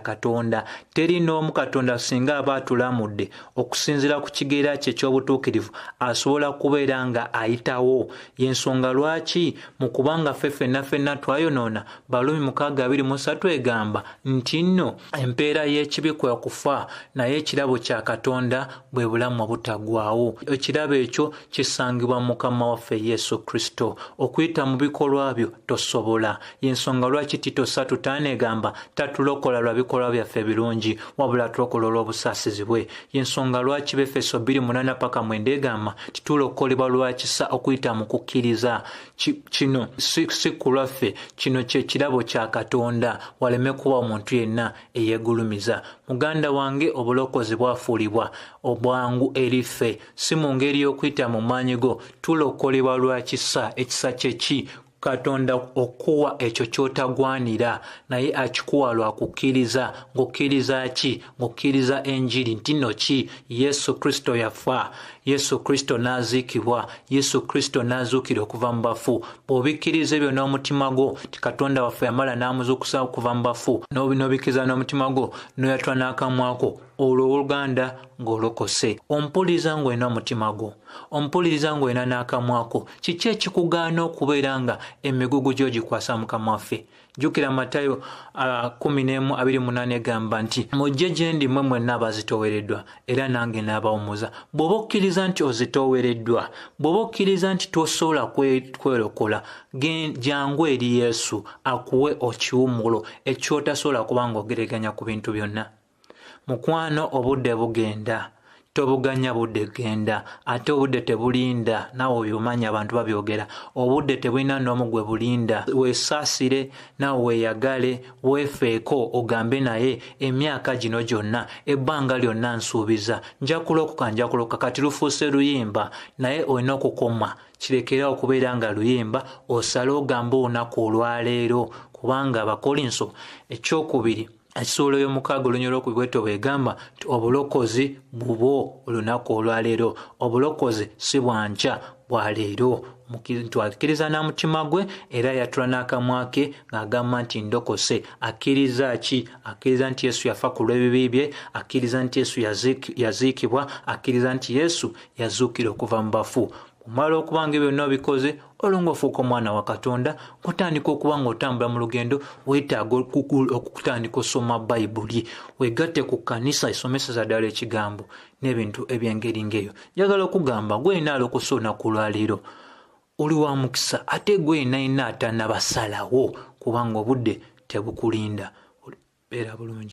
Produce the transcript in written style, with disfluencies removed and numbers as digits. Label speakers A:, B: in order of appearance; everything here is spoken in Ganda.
A: Katonda teri n'omu Katonda singa aba atulamudde okusinziira ku kigeera kye eky'obutuukirivu asobola kubeera nga ayitawo. Y'ensonga lwaki mu kubanga ffenna twayonoona Balumi 6:23 egamba nti nno empeera y'ekibi kwe kufa naye ekirabo kya Katonda bwe bulamu obutaggwaawo. Ekirabo ekyo kisangibwa mu Mukama waffe Yesu Kristo. Okuyita mu bikolwa byo tosobola. Y'ensonga lwaki Tito 3:5 egamba tatulokola lwa bikolwa byaffe ebirungi wabula tulokola olw'obusaasizi bwe. Y'ensonga lwaki Befeso 2:8-9 egamba titulokolebwa lwa kisa okuyita mu kukkiriza. Kino si ku lwaffe, kino kye kirabo kya Katonda, waleme kuba omuntu yenna eyeegulumiza. Muganda wange, obulokozi bwafuulibwa obwangu eri ffe, si mu ngeri y'okuyita mu maanyi go. Tulokolebwa lwa kisa. Ekisa kye ki? Katonda okuwa ekyo ky'otagwanira naye akikuwa lwa kukkiriza. Ng'okkiriza ki? Ng'okkiriza enjiri nti nno ki? Yesu Kristo yafa, Yesu Kristo n'aziikibwa, Yesu Kristo n'azuukira okuva mu bafu. Bw'obikkiriza ebyo n'omutima gwo ti Katonda waffe yamala n'amuzuukusa okuva mu bafu, n'obikkiriza n'omutima gwo n'oyatula n'akamwa ko, olwo oluganda ng'olokose. Ompuliriza ng'olina omutima gwo, ompuliriza ng'olina n'akamwa ko. Kiki ekikugaana okubeera nga emigugu gyo gikwasa Mukama waffe? Jjukira Matayo 11:28 egamba nti mujje gye ndi mmwe mwenna abazitoowereddwa era nange naabawummuza. Bw'oba okkiriza nti ozitoowereddwa, bw'oba okkiriza nti tosobola kwerokola, jangu eri Yesu akuwe ekiwummulo ekyotasobola kuba ng'ogeraganya ku bintu byonna. Mukwano, obudde bugenda, tobuganya budde genda, ate obudde tebulinda. Naawe by'omanya abantu babyogera. Obudde tebulina n'omu gwe bulinda. Weesaasire, naawe weeyagale, weefeeko, ogambe naye emyaka gino gyonna, ebbanga lyonna nsuubiza nja kulokoka. Kati lufuuse luyimba, naye olina okukoma. Kirekera okubeera nga luyimba, osale ogambe olunaku olwaleero, kubanga Abakolinso 2 Ekisuulo y'omukaaga olunyolo okubwetto bwegamba nti obulokozi bubwo olunaku olwaleero. Obulokozi si bwankya, bwa leero. Akkiriza n'omutima gwe era yatula n'akamwa ke ng'agamba nti ndokose. Akkiriza ki? Akkiriza nti Yesu yafa ku lw'ebibi bye, akkiriza nti Yesu yaziikibwa, akkiriza nti Yesu yazuukira okuva mu bafu. Kumala okuba nga byonna obikoze, olwo ng'ofuuka omwana wa Katonda, otandika okuba ng'otambula mu lugendo. Weetaaga okutandika osoma Bayibuli, weegatte ku kkanisa esomeseza ddala ekigambo n'ebintu eby'engeri ng'eyo. Njagala okugamba gwe yina alokosa olunaku lwaleero oli wa mukisa, ate gwe yina atanabasalawo kubanga obudde tebukulinda. Beera bulungi.